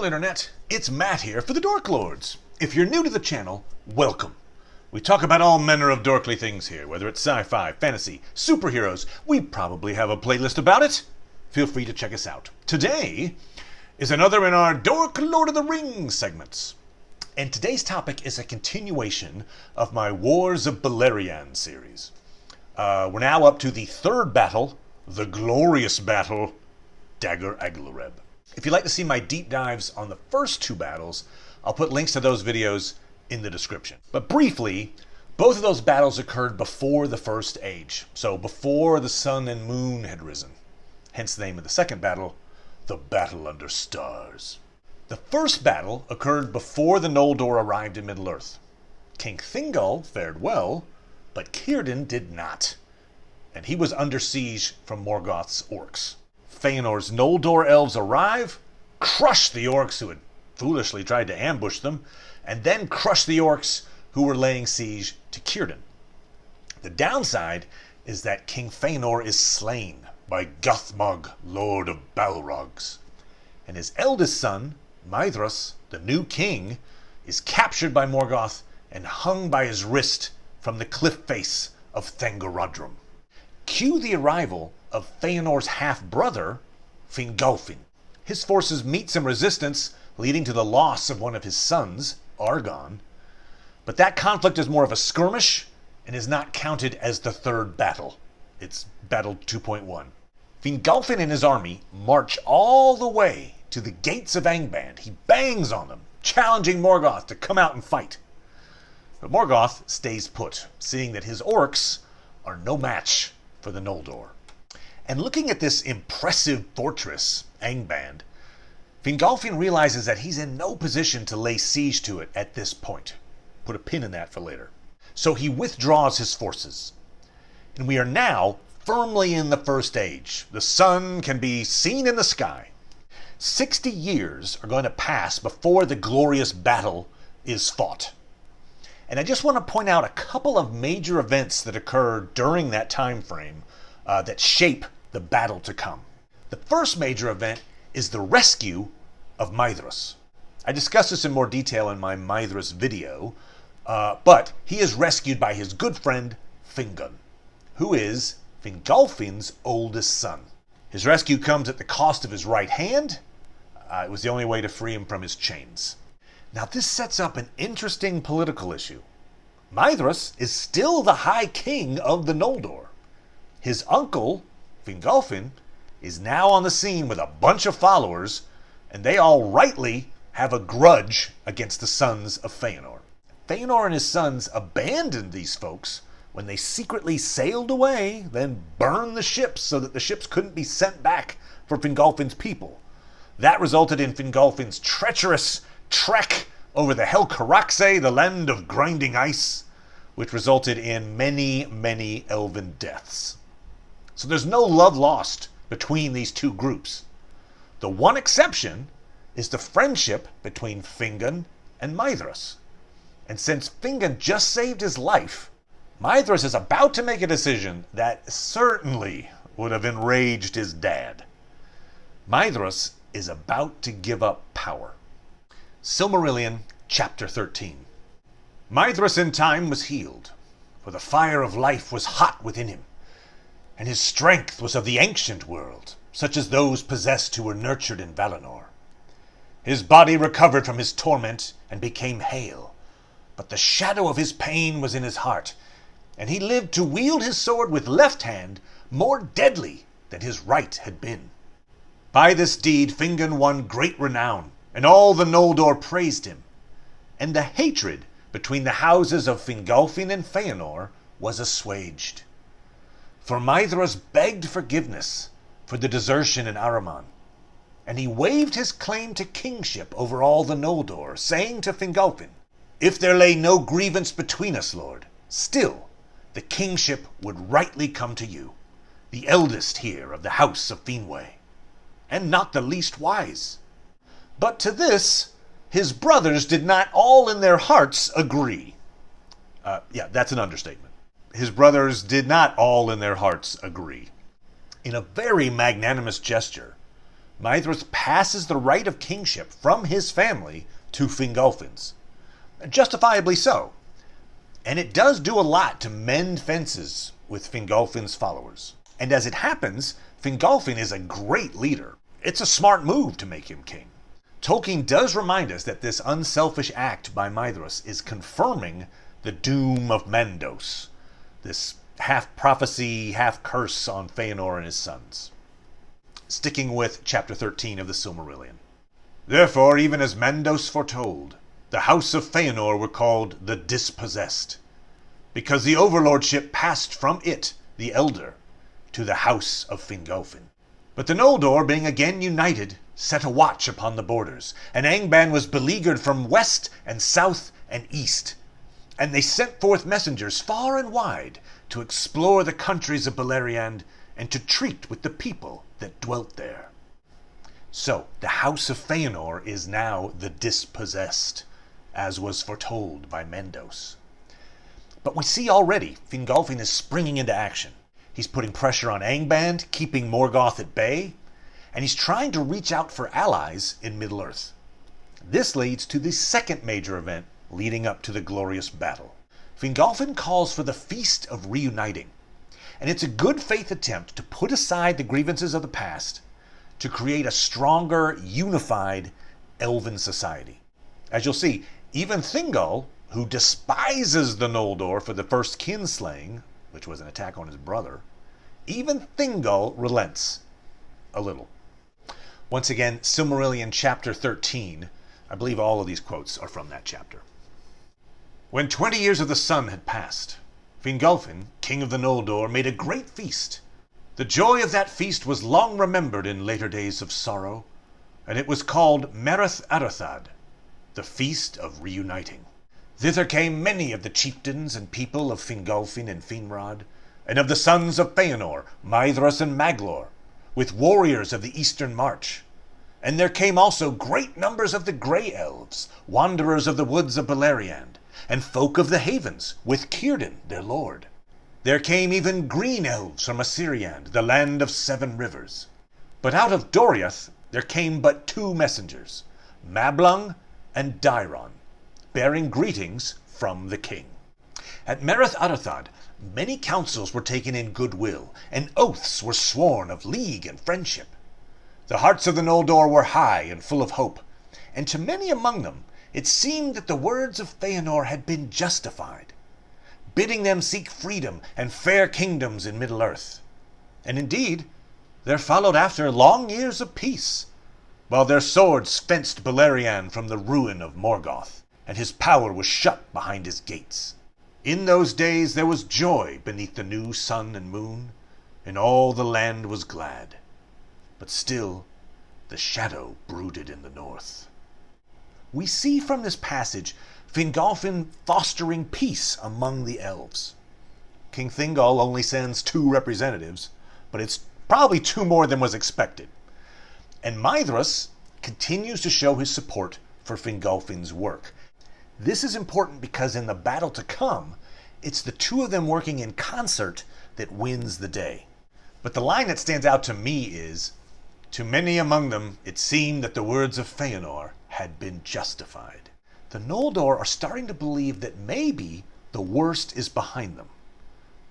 Hello Internet, it's Matt here for the Dork Lords. If you're new to the channel, welcome. We talk about all manner of dorkly things here, whether it's sci-fi, fantasy, superheroes. We probably have a playlist about it. Feel free to check us out. Today is another in our Dork Lord of the Rings segments. And today's topic is a continuation of my Wars of Beleriand series. We're now up to the third battle, the glorious battle, Dagor Aglareb. If you'd like to see my deep dives on the first two battles, I'll put links to those videos in the description. But briefly, both of those battles occurred before the First Age, so before the sun and moon had risen. Hence the name of the second battle, the Battle Under Stars. The first battle occurred before the Noldor arrived in Middle-earth. King Thingol fared well, but Círdan did not, and he was under siege from Morgoth's orcs. Feanor's Noldor Elves arrive, crush the orcs who had foolishly tried to ambush them, and then crush the orcs who were laying siege to Círdan. The downside is that King Feanor is slain by Guthmog, Lord of Balrogs, and his eldest son, Maedrus, the new king, is captured by Morgoth and hung by his wrist from the cliff face of Thangorodrim. Cue the arrival of Feanor's half-brother, Fingolfin. His forces meet some resistance, leading to the loss of one of his sons, Argon. But that conflict is more of a skirmish and is not counted as the third battle. It's Battle 2.1. Fingolfin and his army march all the way to the gates of Angband. He bangs on them, challenging Morgoth to come out and fight. But Morgoth stays put, seeing that his orcs are no match for the Noldor. And looking at this impressive fortress, Angband, Fingolfin realizes that he's in no position to lay siege to it at this point. Put a pin in that for later. So he withdraws his forces. And we are now firmly in the First Age. The sun can be seen in the sky. 60 years are going to pass before the glorious battle is fought. And I just want to point out a couple of major events that occur during that time frame that shape the battle to come. The first major event is the Rescue of Maedrus. I discussed this in more detail in my Maedrus video, but he is rescued by his good friend Fingon, who is Fingolfin's oldest son. His rescue comes at the cost of his right hand. It was the only way to free him from his chains. Now this sets up an interesting political issue. Maedrus is still the High King of the Noldor. His uncle, Fingolfin, is now on the scene with a bunch of followers, and they all rightly have a grudge against the sons of Feanor. Feanor and his sons abandoned these folks when they secretly sailed away, then burned the ships so that the ships couldn't be sent back for Fingolfin's people. That resulted in Fingolfin's treacherous trek over the Helcaraxe, the land of grinding ice, which resulted in many, many elven deaths. So there's no love lost between these two groups. The one exception is the friendship between Fingon and Maedrus. And since Fingon just saved his life, Maedrus is about to make a decision that certainly would have enraged his dad. Maedrus is about to give up power. Silmarillion, Chapter 13. Maedrus in time was healed, for the fire of life was hot within him, and his strength was of the ancient world, such as those possessed who were nurtured in Valinor. His body recovered from his torment and became hale, but the shadow of his pain was in his heart, and he lived to wield his sword with left hand more deadly than his right had been. By this deed Fingon won great renown, and all the Noldor praised him, and the hatred between the houses of Fingolfin and Feanor was assuaged. For Maedrus begged forgiveness for the desertion in Ahriman, and he waived his claim to kingship over all the Noldor, saying to Fingolfin, "If there lay no grievance between us, Lord, still the kingship would rightly come to you, the eldest here of the house of Finwë, and not the least wise." But to this, his brothers did not all in their hearts agree. That's an understatement. His brothers did not all in their hearts agree. In a very magnanimous gesture, Maedrus passes the right of kingship from his family to Fingolfin's. Justifiably so. And it does do a lot to mend fences with Fingolfin's followers. And as it happens, Fingolfin is a great leader. It's a smart move to make him king. Tolkien does remind us that this unselfish act by Maedrus is confirming the doom of Mandos, this half-prophecy, half-curse on Feanor and his sons. Sticking with chapter 13 of the Silmarillion. Therefore, even as Mandos foretold, the house of Feanor were called the Dispossessed, because the overlordship passed from it, the Elder, to the house of Fingolfin. But the Noldor, being again united, set a watch upon the borders, and Angband was beleaguered from west and south and east. And they sent forth messengers far and wide to explore the countries of Beleriand and to treat with the people that dwelt there. So, the house of Feanor is now the Dispossessed, as was foretold by Mandos. But we see already Fingolfin is springing into action. He's putting pressure on Angband, keeping Morgoth at bay, and he's trying to reach out for allies in Middle-earth. This leads to the second major event leading up to the glorious battle. Fingolfin calls for the Feast of Reuniting, and it's a good faith attempt to put aside the grievances of the past to create a stronger, unified elven society. As you'll see, even Thingol, who despises the Noldor for the first kinslaying, which was an attack on his brother, even Thingol relents a little. Once again, Silmarillion chapter 13. I believe all of these quotes are from that chapter. When 20 years of the sun had passed, Fingolfin, king of the Noldor, made a great feast. The joy of that feast was long remembered in later days of sorrow, and it was called Mereth Arathad, the Feast of Reuniting. Thither came many of the chieftains and people of Fingolfin and Finrod, and of the sons of Feanor, Maedrus and Maglor, with warriors of the eastern march. And there came also great numbers of the Grey Elves, wanderers of the woods of Beleriand, and folk of the havens, with Círdan their lord. There came even green elves from Assyriand, the land of 7 rivers. But out of Doriath there came but 2 messengers, Mablung and Dairon, bearing greetings from the king. At Mereth Arathad, many counsels were taken in goodwill, and oaths were sworn of league and friendship. The hearts of the Noldor were high and full of hope, and to many among them it seemed that the words of Feanor had been justified, bidding them seek freedom and fair kingdoms in Middle-earth. And indeed, there followed after long years of peace, while their swords fenced Beleriand from the ruin of Morgoth, and his power was shut behind his gates. In those days there was joy beneath the new sun and moon, and all the land was glad. But still, the shadow brooded in the north. We see from this passage Fingolfin fostering peace among the elves. King Thingol only sends 2 representatives, but it's probably 2 more than was expected. And Maedrus continues to show his support for Fingolfin's work. This is important because in the battle to come, it's the 2 of them working in concert that wins the day. But the line that stands out to me is, "To many among them it seemed that the words of Feanor had been justified." The Noldor are starting to believe that maybe the worst is behind them.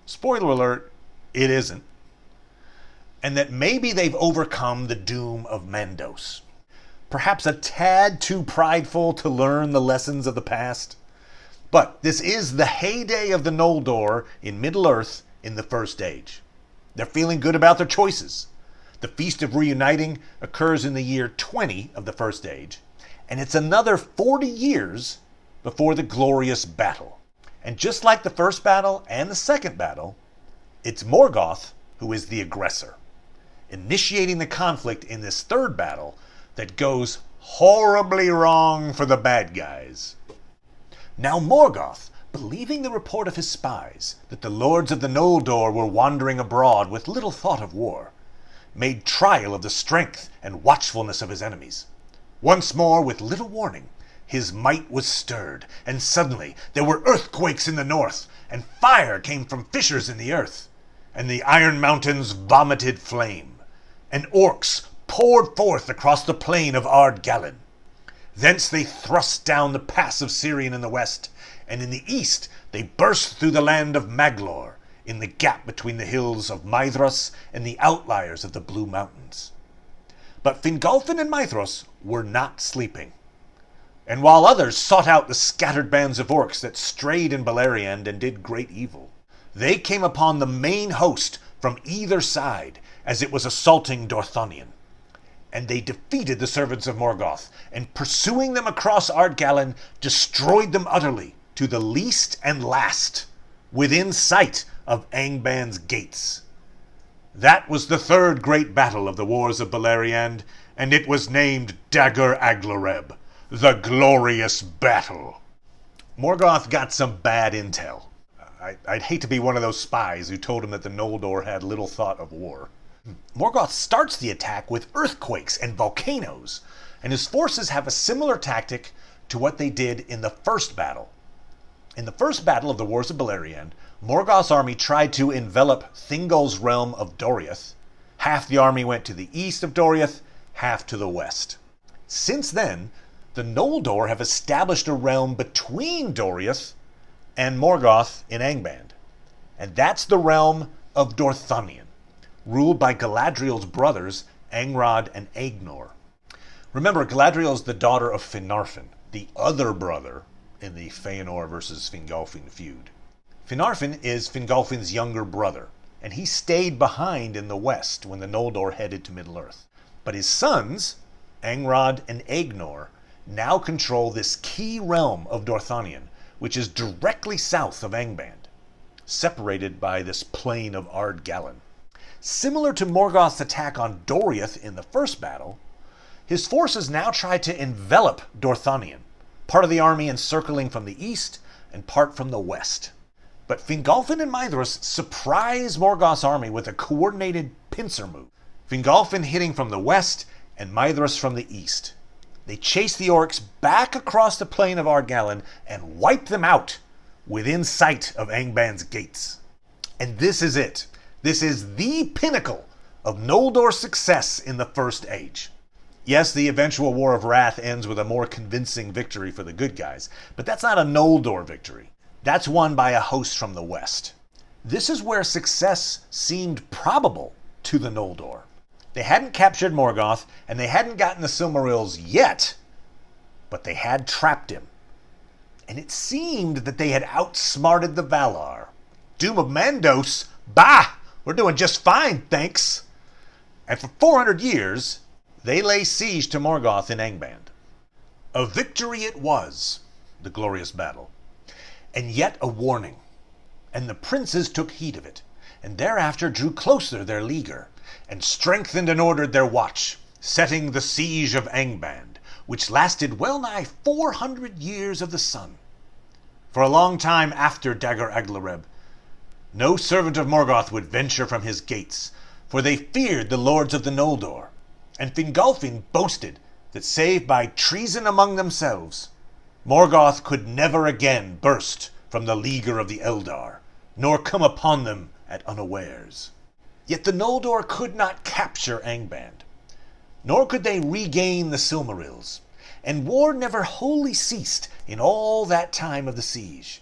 Spoiler alert, it isn't. And that maybe they've overcome the doom of Mandos. Perhaps a tad too prideful to learn the lessons of the past. But this is the heyday of the Noldor in Middle-earth in the First Age. They're feeling good about their choices. The Feast of Reuniting occurs in the year 20 of the First Age, and it's another 40 years before the glorious battle. And just like the first battle and the second battle, it's Morgoth who is the aggressor, initiating the conflict in this third battle that goes horribly wrong for the bad guys. Now Morgoth, believing the report of his spies that the lords of the Noldor were wandering abroad with little thought of war, made trial of the strength and watchfulness of his enemies. Once more, with little warning, his might was stirred, and suddenly there were earthquakes in the north, and fire came from fissures in the earth, and the iron mountains vomited flame, and orcs poured forth across the plain of Ardgallen. Thence they thrust down the pass of Sirion in the west, and in the east they burst through the land of Maglor, in the gap between the hills of Maedrus and the outliers of the Blue Mountains. But Fingolfin and Maedrus were not sleeping. And while others sought out the scattered bands of orcs that strayed in Beleriand and did great evil, they came upon the main host from either side as it was assaulting Dorthonion. And they defeated the servants of Morgoth, and pursuing them across Ardgallen, destroyed them utterly, to the least and last, within sight of Angband's gates. That was the third great battle of the Wars of Beleriand, and it was named Dagor Aglareb, the Glorious Battle. Morgoth got some bad intel. I'd hate to be one of those spies who told him that the Noldor had little thought of war. Morgoth starts the attack with earthquakes and volcanoes, and his forces have a similar tactic to what they did in the first battle. In the first battle of the Wars of Beleriand, Morgoth's army tried to envelop Thingol's realm of Doriath. Half the army went to the east of Doriath, half to the west. Since then, the Noldor have established a realm between Doriath and Morgoth in Angband, and that's the realm of Dorthonion, ruled by Galadriel's brothers, Angrod and Aegnor. Remember, Galadriel's the daughter of Finarfin, the other brother in the Feanor versus Fingolfin feud. Finarfin is Fingolfin's younger brother, and he stayed behind in the west when the Noldor headed to Middle-earth. But his sons, Angrod and Aegnor, now control this key realm of Dorthonion, which is directly south of Angband, separated by this plain of Ardgallen. Similar to Morgoth's attack on Doriath in the first battle, his forces now try to envelop Dorthonion, part of the army encircling from the east and part from the west. But Fingolfin and Maedrus surprise Morgoth's army with a coordinated pincer move. Fingolfin hitting from the west and Maedrus from the east. They chase the orcs back across the plain of Ardgallen and wipe them out within sight of Angband's gates. And this is it. This is the pinnacle of Noldor's success in the First Age. Yes, the eventual War of Wrath ends with a more convincing victory for the good guys, but that's not a Noldor victory. That's won by a host from the west. This is where success seemed probable to the Noldor. They hadn't captured Morgoth, and they hadn't gotten the Silmarils yet, but they had trapped him. And it seemed that they had outsmarted the Valar. Doom of Mandos? Bah! We're doing just fine, thanks. And for 400 years, they lay siege to Morgoth in Angband. A victory it was, the glorious battle, and yet a warning. And the princes took heed of it, and thereafter drew closer their leaguer, and strengthened and ordered their watch, setting the siege of Angband, which lasted well nigh 400 years of the sun. For a long time after Dagor Aglareb, no servant of Morgoth would venture from his gates, for they feared the lords of the Noldor, and Fingolfin boasted that save by treason among themselves, Morgoth could never again burst from the leaguer of the Eldar, nor come upon them at unawares. Yet the Noldor could not capture Angband, nor could they regain the Silmarils, and war never wholly ceased in all that time of the siege.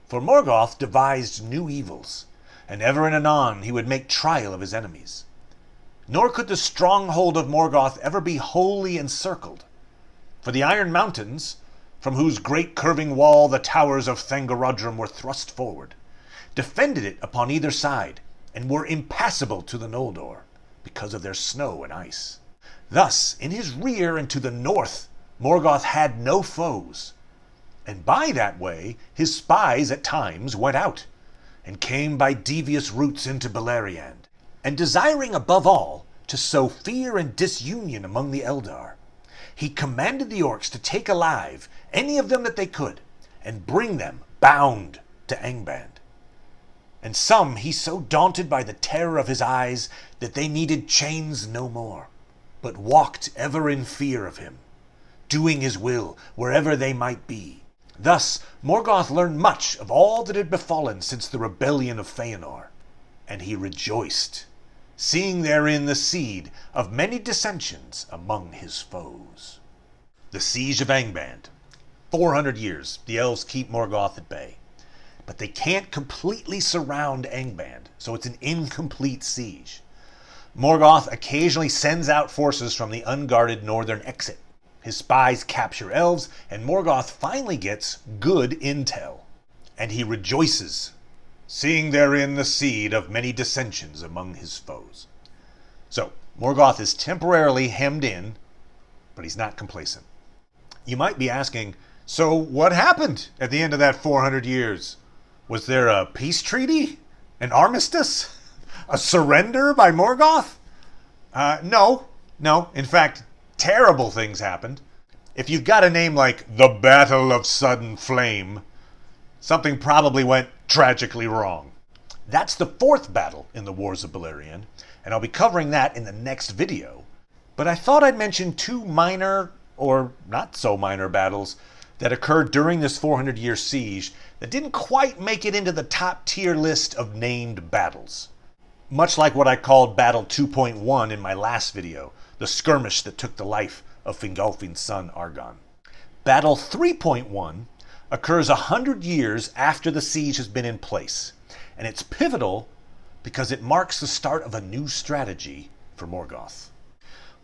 For Morgoth devised new evils, and ever and anon he would make trial of his enemies. Nor could the stronghold of Morgoth ever be wholly encircled, for the Iron Mountains, from whose great curving wall the towers of Thangorodrim were thrust forward, defended it upon either side, and were impassable to the Noldor, because of their snow and ice. Thus, in his rear and to the north, Morgoth had no foes, and by that way his spies at times went out, and came by devious routes into Beleriand, and desiring above all to sow fear and disunion among the Eldar, he commanded the orcs to take alive any of them that they could, and bring them bound to Angband. And some he so daunted by the terror of his eyes that they needed chains no more, but walked ever in fear of him, doing his will wherever they might be. Thus Morgoth learned much of all that had befallen since the rebellion of Feanor, and he rejoiced seeing therein the seed of many dissensions among his foes. The Siege of Angband. 400 years, the elves keep Morgoth at bay. But they can't completely surround Angband, so it's an incomplete siege. Morgoth occasionally sends out forces from the unguarded northern exit. His spies capture elves, and Morgoth finally gets good intel. And he rejoices, seeing therein the seed of many dissensions among his foes. So, Morgoth is temporarily hemmed in, but he's not complacent. You might be asking, so what happened at the end of that 400 years? Was there a peace treaty? An armistice? A surrender by Morgoth? No. In fact, terrible things happened. If you've got a name like the Battle of Sudden Flame, something probably went tragically wrong. That's the fourth battle in the Wars of Beleriand, and I'll be covering that in the next video. But I thought I'd mention two minor, or not so minor, battles that occurred during this 400-year siege that didn't quite make it into the top tier list of named battles. Much like what I called Battle 2.1 in my last video, the skirmish that took the life of Fingolfin's son Argon. Battle 3.1 occurs 100 years after the siege has been in place, and it's pivotal because it marks the start of a new strategy for Morgoth.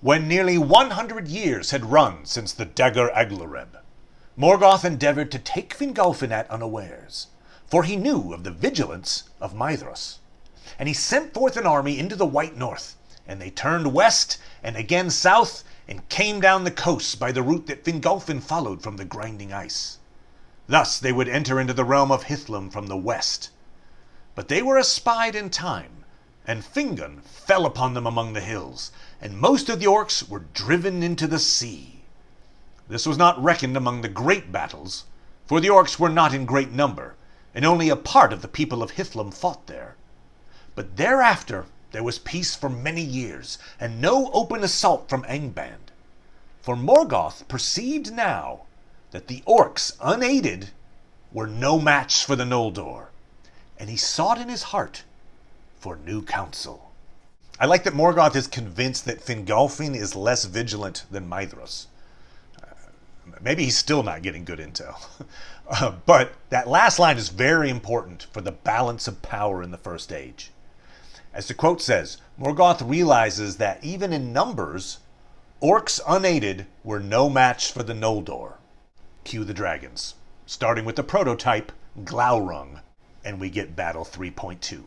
When nearly 100 years had run since the Dagor Aglareb, Morgoth endeavored to take Fingolfin at unawares, for he knew of the vigilance of Maedrus. And he sent forth an army into the White North, and they turned west and again south and came down the coast by the route that Fingolfin followed from the grinding ice. Thus they would enter into the realm of Hithlum from the west. But they were espied in time, and Fingon fell upon them among the hills, and most of the orcs were driven into the sea. This was not reckoned among the great battles, for the orcs were not in great number, and only a part of the people of Hithlum fought there. But thereafter there was peace for many years, and no open assault from Angband. For Morgoth perceived now that the orcs, unaided, were no match for the Noldor, and he sought in his heart for new counsel. I like that Morgoth is convinced that Fingolfin is less vigilant than Maedrus. Maybe he's still not getting good intel. But that last line is very important for the balance of power in the First Age. As the quote says, Morgoth realizes that even in numbers, orcs unaided were no match for the Noldor. Cue the dragons, starting with the prototype, Glaurung, and we get Battle 3.2.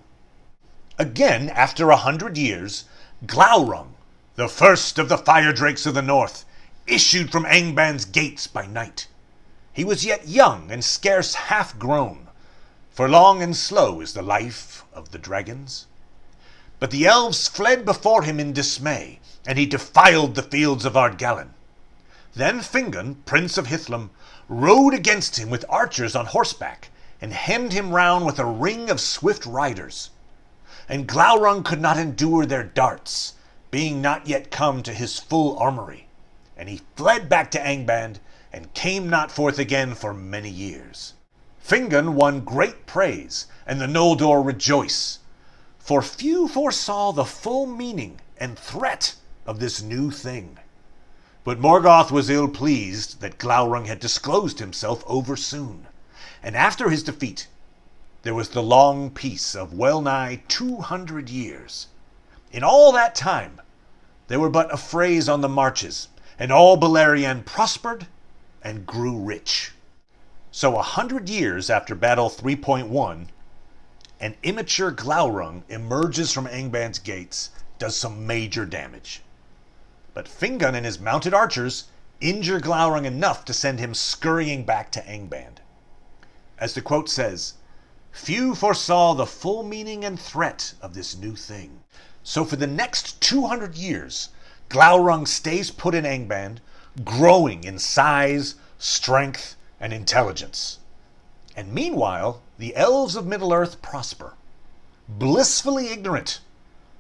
Again, after 100 years, Glaurung, the first of the fire drakes of the north, issued from Angband's gates by night. He was yet young and scarce half grown, for long and slow is the life of the dragons. But the elves fled before him in dismay, and he defiled the fields of Ardgallan. Then Fingon, prince of Hithlum, rode against him with archers on horseback, and hemmed him round with a ring of swift riders. And Glaurung could not endure their darts, being not yet come to his full armory. And he fled back to Angband, and came not forth again for many years. Fingon won great praise, and the Noldor rejoice, for few foresaw the full meaning and threat of this new thing. But Morgoth was ill-pleased that Glaurung had disclosed himself over soon, and after his defeat there was the long peace of well-nigh 200 years. In all that time there were but affrays on the marches, and all Beleriand prospered and grew rich. So 100 years after Battle 3.1, an immature Glaurung emerges from Angband's gates, does some major damage. But Fingon and his mounted archers injure Glaurung enough to send him scurrying back to Angband. As the quote says, "Few foresaw the full meaning and threat of this new thing." So for the next 200 years, Glaurung stays put in Angband, growing in size, strength, and intelligence. And meanwhile, the elves of Middle-earth prosper, blissfully ignorant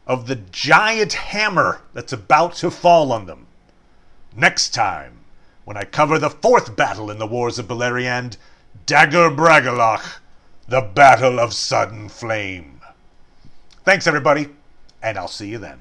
of the giant hammer that's about to fall on them. Next time, when I cover the fourth battle in the Wars of Beleriand, Dagor Aglareb, the Battle of Sudden Flame. Thanks, everybody. and I'll see you then.